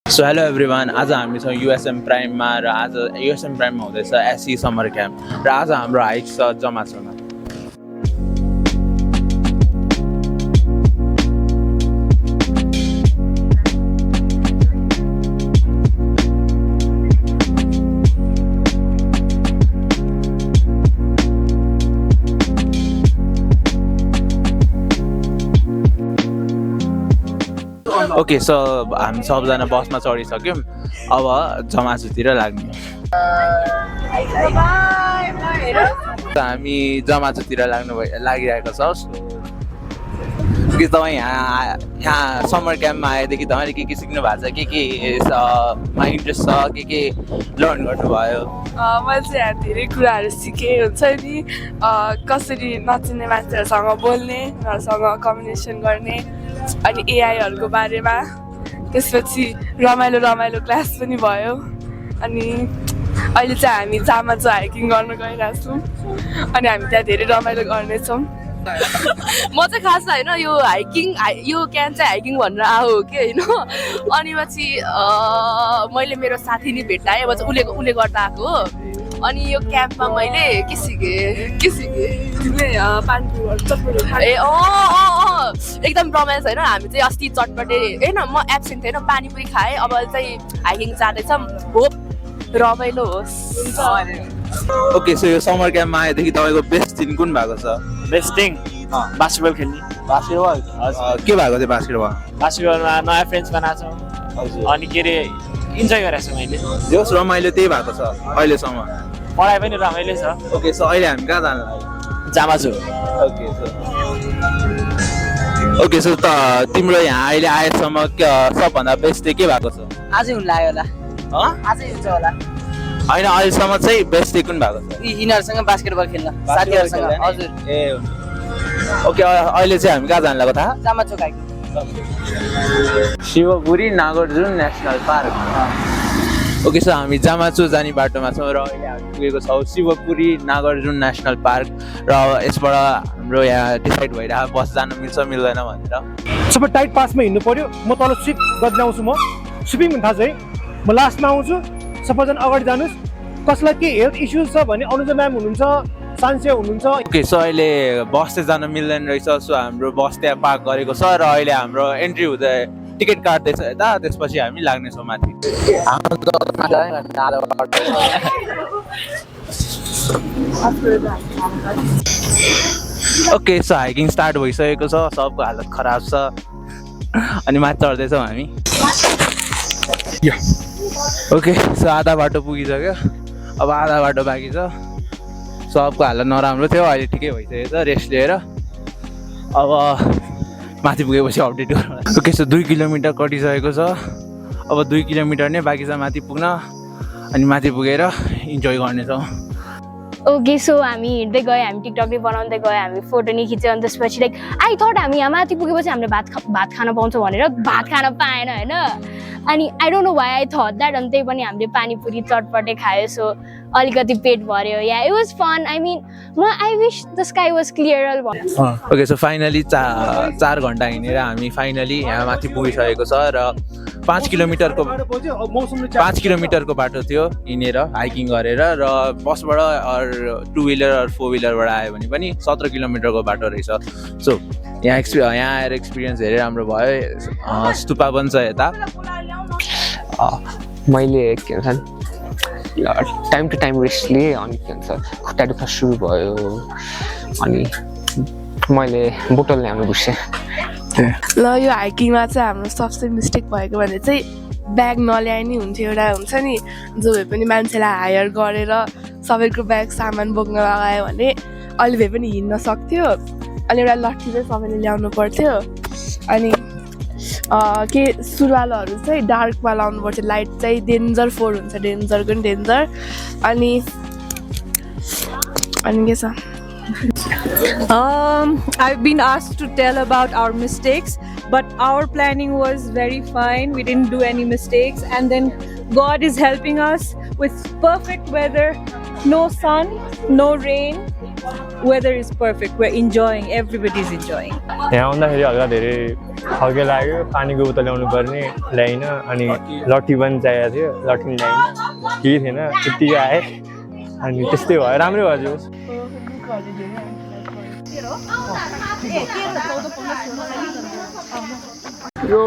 So hello everyone, आज हामी छौँ युएसएम प्राइममा र आज युएसएम प्राइममा हुँदैछ एसई समर क्याम्प र आज हाम्रो हाइक छ जमासोमा। ओके, सो हामी सबजना बसमा चढिसक्यौँ, अब जमासुतिर लाग्ने। हामी जमासुतिर लागिरहेको छौँ कि तपाईँ यहाँ समर क्याम्पमा आएदेखि तपाईँले के सिक्नु भएको छ, केमा इन्ट्रेस्ट छ, के लर्न गर्नुभयो? मैले चाहिँ यहाँ धेरै कुराहरू सिकेँ हुन्छ नि, कसरी नचिन्ने मान्छेहरूसँग बोल्ने, उनीहरूसँग कम्युनिकेसन गर्ने, अनि एआईहरूको बारेमा। त्यसपछि रमाइलो क्लास पनि भयो। अनि अहिले चाहिँ हामी जामाचो हाइकिङ गर्न गइरहेको छौँ अनि हामी त्यहाँ धेरै रमाइलो गर्नेछौँ। म चाहिँ खास होइन यो क्याम्प चाहिँ हाइकिङ भनेर आऊ हो कि होइन। अनि पछि मैले मेरो साथी नि भेट्टाएँ, अब चाहिँ उसले गर्दा आएको हो। अनि यो क्याम्पमा मैले के सिकेँ ए एकदम रोमान्स होइन। हामी चाहिँ अस्ति चटपटे होइन, म एब्सेन्ट थिएन, पानीपुरी खाएँ। अब चाहिँ हाइकिङ जाँदैछौँ, होप रमाइलो होस्। ओके, सो यो समर क्याम्पमा आएदेखि तपाईँको बेस्ट दिन कुन भएको छ? बेस्ट थिङ बास्केटबल खेल्ने। बास्केटबल के भएको थियो? बास्केटबलमा नयाँ फ्रेन्ड्स बनाएको छौँ अनि के अरे इन्जोय गरेको छु मैले। जोस् रमाइलो त्यही भएको छ अहिलेसम्म। पढाइ पनि रमाइलो छ। ओके, सो अहिले हामी कहाँ जानु लाग्यो? जामाचो। ओके, सो त तिम्रो यहाँ अहिले आएसम्म सबभन्दा बेस्ट चाहिँ के भएको छ? आजै हुन लाग्यो होला, आजै हुन्छ होला। होइन, अहिलेसम्म चाहिँ बेस्ट चाहिँ कुन भएको छ? यिनीहरूसँग बास्केटबल खेल्न, साथीहरूसँग। हजुर। ए ओके, अहिले चाहिँ हामी कहाँ जानु लाग्यो थाहा? Jamacho hiking. Shivapuri Nagarjun national park. Okay, so हामी जामाचो जाने बाटोमा छौँ र अहिले हामी पुगेको छौँ शिवपुरी नागार्जुन नेसनल पार्क र यसबाट हाम्रो यहाँ डिसाइड भइरहेको बस जानु मिल्छ मिल्दैन भनेर। सबै टाइट पासमा हिँड्नु पर्यो। म तल स्विप गर्दै आउँछु। म स्विपिङ हुन थाहा छ है, म लास्टमा आउँछु। सबैजना अगाडि जानुहोस्। कसलाई के हेल्थ इस्युज छ भने अनुजा म्याम हुनुहुन्छ, सान्से हुनुहुन्छ। ओके, सो अहिले बस चाहिँ जानु मिल्दैन रहेछ। सो हाम्रो बस त्यहाँ पार्क गरेको छ र अहिले हाम्रो एन्ट्री हुँदै टिकट काट्दैछ यता, त्यसपछि हामी लाग्नेछौँ माथि। ओके, सो हाइकिङ स्टार्ट भइसकेको छ, सबको हालत खराब छ अनि माथि चढ्दैछौँ हामी। ओके, सो आधा बाटो पुगिसक्यो, अब आधा बाटो बाँकी छ। सबको हालत नराम्रो थियो, अहिले ठिकै भइसकेको छ रेस्ट लिएर। अब माथि पुगेपछि अपडेट गरौँ। ओके, सो 2 किलोमिटर कटिसकेको छ, अब 2 किलोमिटर नै बाँकी छ माथि पुग्न, अनि माथि पुगेर इन्जोय गर्नेछौँ। ओके, सो हामी हिँड्दै गयो, हामी टिकटक नै बनाउँदै गयो, हामी फोटो नि खिच्यो। अनि त्यसपछि लाइक आई थट हामी यहाँ माथि पुगेपछि हामीले भात खान पाउँछौँ भनेर भात खान पाएन होइन। अनि I don't know why I thought that. अनि त्यही पनि हामीले पानीपुरी चटपटे खायो, सो अलिकति पेट भर्यो। Yeah it was fun. I mean I wish the sky was clear. Okay, so finally 4 घन्टा हिँडेर हामी फाइनली यहाँ माथि पुगिसकेको छ र 5 किलोमिटरको बाटो थियो हिँडेर हाइकिङ गरेर, र बसबाट टु विलर अर 4 विलरबाट आयो भने पनि 17 किलोमिटरको बाटो रहेछ। सो यहाँ आएर एक्सपिरियन्स धेरै राम्रो भयो। स्तुपा पनि छ यता। मैले के भन्छ टाइम टु टाइम रेस्ट लिएँ, अनि के भन्छ खुट्टा दुख्न सुरु भयो, अनि मैले बोतल ल्याउनु बिर्सेँ। ल, यो हाइकिङमा चाहिँ हाम्रो सबसे मिस्टेक भएको भने चाहिँ ब्याग नल्याए नि हुन्थ्यो। एउटा हुन्छ नि, जो भए पनि मान्छेलाई हायर गरेर सबैको ब्याग सामान बोक्न लगायो भने अलि भए पनि हिँड्न सक्थ्यो। अनि एउटा लट्ठी चाहिँ सबैले ल्याउनु पर्थ्यो। अनि के सुरुवालहरू चाहिँ डार्कमा लाउनु पर्थ्यो, लाइट चाहिँ डेन्जर 4 हुन्छ, डेन्जरको नि डेन्जर। अनि के छ, I've been asked to tell about our mistakes, but our planning was very fine. We didn't do any mistakes, and then God is helping us with perfect weather, no sun, no rain, weather is perfect. We're enjoying. Everybody's enjoying. यहाँ आउँदाखेरि हल्का धेरै थके लाग्यो पानीको बोतल ल्याउनु पर्ने ल्याइन अनि लट्ठी पनि चाहिएको थियो लट्ठी पनि ल्याइन केही थिएन त्यत्तिकै आएँ अनि त्यस्तै भयो राम्रै भयो यो